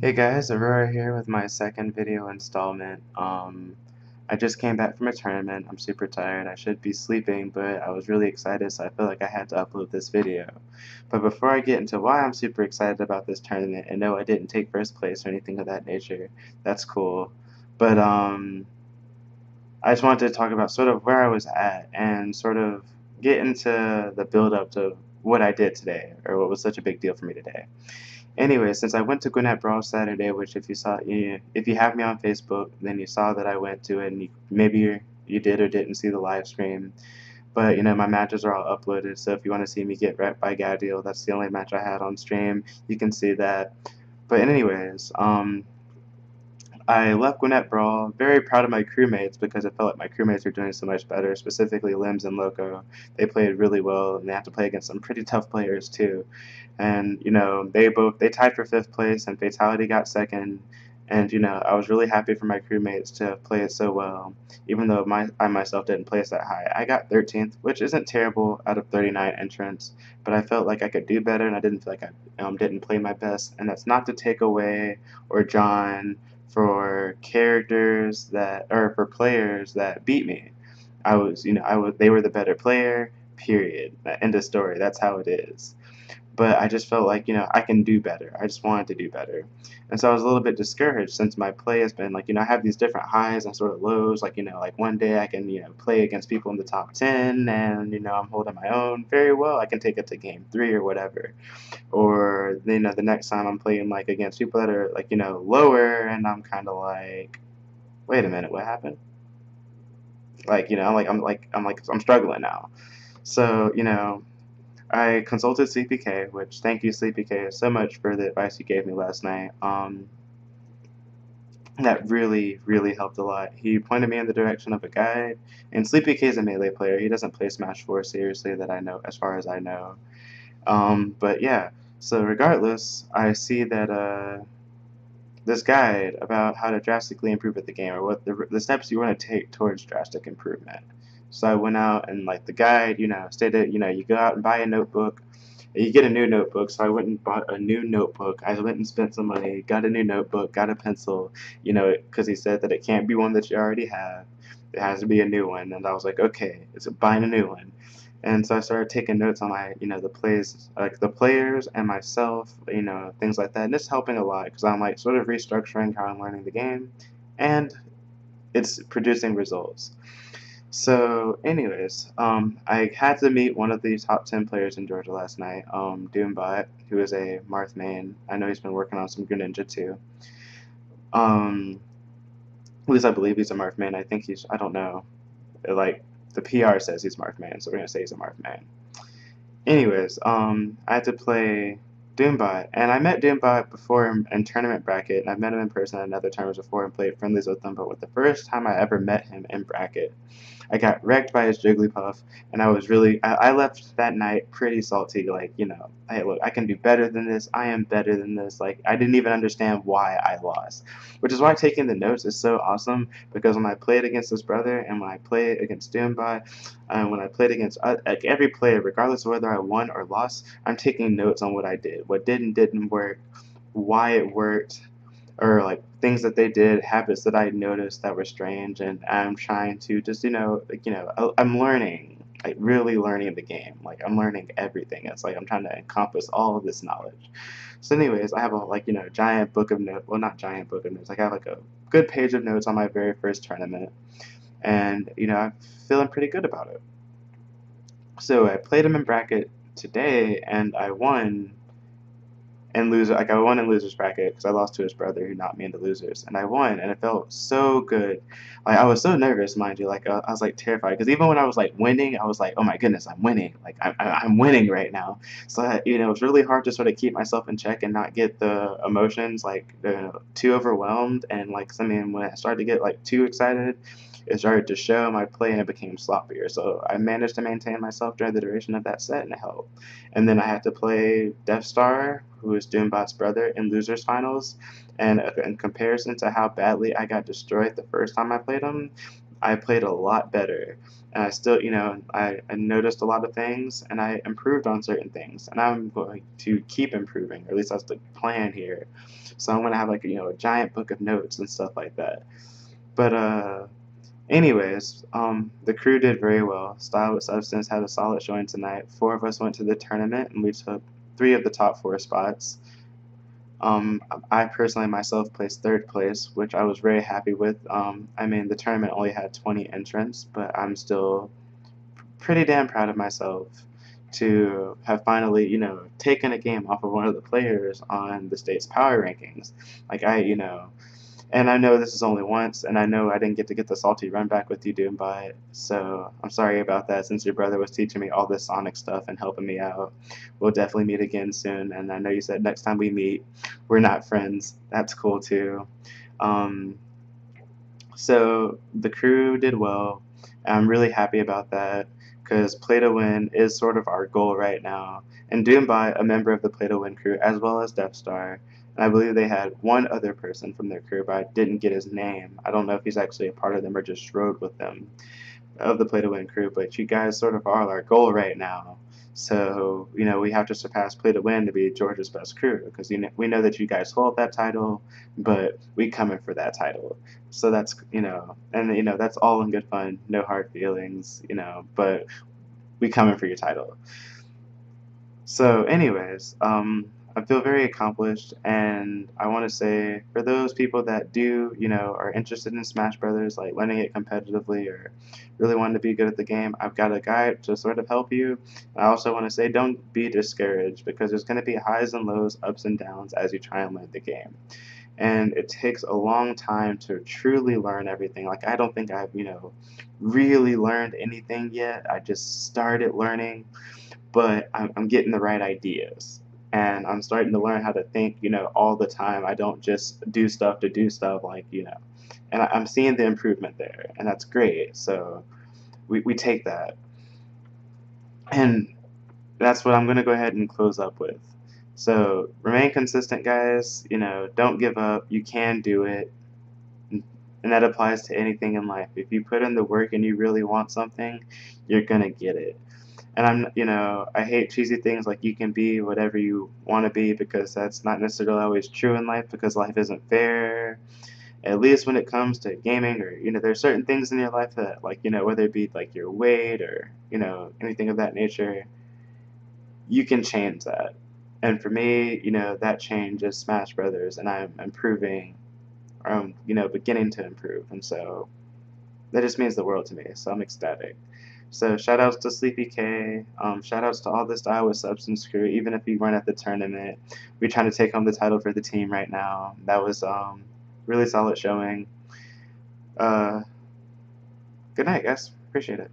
Hey guys, Aurora here with my second video installment. I just came back from a tournament. I'm super tired. I should be sleeping, but I was really excited, so I feel like I had to upload this video. But before I get into why I'm super excited about this tournament, and no, I didn't take first place or anything of that nature. That's cool. But I just wanted to talk about sort of where I was at and sort of get into the build up to what I did today, or what was such a big deal for me today. Anyway, since I went to Gwinnett Brawl Saturday, which if you have me on Facebook, then you saw that I went to it, and maybe you did or didn't see the live stream. But my matches are all uploaded, so if you want to see me get wrecked by Gadiel, that's the only match I had on stream. You can see that. But anyways, I left Gwinnett Brawl very proud of my crewmates because I felt like my crewmates were doing so much better, specifically Limbs and Loco. They played really well, and they have to play against some pretty tough players too. And they tied for fifth place, and Fatality got second. And I was really happy for my crewmates to play it so well, even though I myself didn't place that high. I got 13th, which isn't terrible out of 39 entrants, but I felt like I could do better, and I didn't feel like I didn't play my best. And that's not to take away or John for characters that or for players that beat me. They were the better player. Period. End of story. That's how it is. But I just felt like I can do better. I just wanted to do better, and so I was a little bit discouraged since my play has been like I have these different highs and sort of lows. Like one day I can play against people in the top 10, and I'm holding my own very well. I can take it to game 3 or whatever, or the next time I'm playing like against people that are like lower, and I'm kind of like, wait a minute, what happened? Like I'm struggling now. So I consulted CPK, which thank you CPK so much for the advice you gave me last night. That really, really helped a lot. He pointed me in the direction of a guide, and Sleepy K is a melee player. He doesn't play Smash 4 seriously that I know, as far as I know. But yeah, so regardless, I see that this guide about how to drastically improve at the game, or what the steps you want to take towards drastic improvement. So I went out, and like the guide, stated, you go out and buy a notebook. You get a new notebook. So I went and bought a new notebook. I went and spent some money, got a new notebook, got a pencil, because he said that it can't be one that you already have. It has to be a new one. And I was like, okay, it's buying a new one. And so I started taking notes on my, the plays, like the players and myself, things like that. And it's helping a lot because I'm like sort of restructuring how I'm learning the game, and it's producing results. So, anyways, I had to meet one of the top 10 players in Georgia last night, Doombot, who is a Marth main. I know he's been working on some Greninja too. At least I believe he's a Marth main. I don't know. Like, the PR says he's Marth main, so we're gonna say he's a Marth main. Anyways, I had to play Doombot, and I met Doombot before in tournament bracket, and I've met him in person at other tournaments before and played friendlies with him, but with the first time I ever met him in bracket, I got wrecked by his Jigglypuff, and I left that night pretty salty, like, hey, look, I can do better than this, I am better than this, like, I didn't even understand why I lost, which is why taking the notes is so awesome, because when I played against his brother, and when I played against Doombot, when I played against like every player, regardless of whether I won or lost, I'm taking notes on what I did, what did and didn't work, why it worked, or like things that they did, habits that I noticed that were strange, and I'm trying to just I'm learning, like really learning the game. Like I'm learning everything. It's like I'm trying to encompass all of this knowledge. So, anyways, I have a giant book of notes. Well, not giant book of notes. Like I have like a good page of notes on my very first tournament, and I'm feeling pretty good about it. So I played him in bracket today, and I won I won in losers bracket because I lost to his brother who knocked me into losers, and I won, and it felt so good. Like I was so nervous, mind you. Like I was like terrified because even when I was like winning, I was like, oh my goodness, I'm winning. Like I'm winning right now. So it was really hard to sort of keep myself in check and not get the emotions like too overwhelmed. And like when I started to get like too excited, it started to show my play and it became sloppier. So I managed to maintain myself during the duration of that set, and it helped. And then I had to play Death Star, who is Doombot's brother, in losers finals. And in comparison to how badly I got destroyed the first time I played him, I played a lot better, and I still, I noticed a lot of things, and I improved on certain things, and I'm going to keep improving, or at least that's the plan here. So I'm gonna have like a giant book of notes and stuff like that. But anyways, the crew did very well. Style with Substance had a solid showing tonight. 4 of us went to the tournament, and we took 3 of the top 4 spots. I personally myself placed 3rd place, which I was very happy with. I mean, the tournament only had 20 entrants, but I'm still pretty damn proud of myself to have finally, taken a game off of one of the players on the state's power rankings. Like and I know this is only once, and I know I didn't get to get the salty run back with you, Doombot, so I'm sorry about that since your brother was teaching me all this Sonic stuff and helping me out. We'll definitely meet again soon, and I know you said next time we meet, we're not friends. That's cool too. Um, so the crew did well. I'm really happy about that because Play to Win is sort of our goal right now. And Doombot, a member of the Play to Win crew, as well as Death Star, and I believe they had one other person from their crew, but I didn't get his name. I don't know if he's actually a part of them or just rode with them of the Play to Win crew, but you guys sort of are our goal right now. So, we have to surpass Play to Win to be Georgia's best crew because we know that you guys hold that title, but we coming for that title. So that's, and that's all in good fun, no hard feelings, but we coming for your title. So, anyways, I feel very accomplished, and I want to say for those people that do, are interested in Smash Brothers, like learning it competitively or really wanting to be good at the game, I've got a guide to sort of help you. I also want to say don't be discouraged because there's going to be highs and lows, ups and downs as you try and learn the game. And it takes a long time to truly learn everything. Like, I don't think I've, really learned anything yet. I just started learning, but I'm getting the right ideas. And I'm starting to learn how to think, all the time. I don't just do stuff to do stuff, like, and I'm seeing the improvement there, and that's great. So we take that. And that's what I'm going to go ahead and close up with. So remain consistent, guys. Don't give up. You can do it. And that applies to anything in life. If you put in the work and you really want something, you're going to get it. And I hate cheesy things like you can be whatever you want to be because that's not necessarily always true in life because life isn't fair. At least when it comes to gaming or, there's certain things in your life that, like, whether it be like your weight or, anything of that nature, you can change that. And for me, that change is Smash Brothers, and I'm improving, or I'm, beginning to improve. And so that just means the world to me. So I'm ecstatic. So shout outs to Sleepy K, shout outs to all this Iowa Substance crew, even if you weren't at the tournament. We're trying to take home the title for the team right now. That was really solid showing. Uh, Good night, guys. Appreciate it.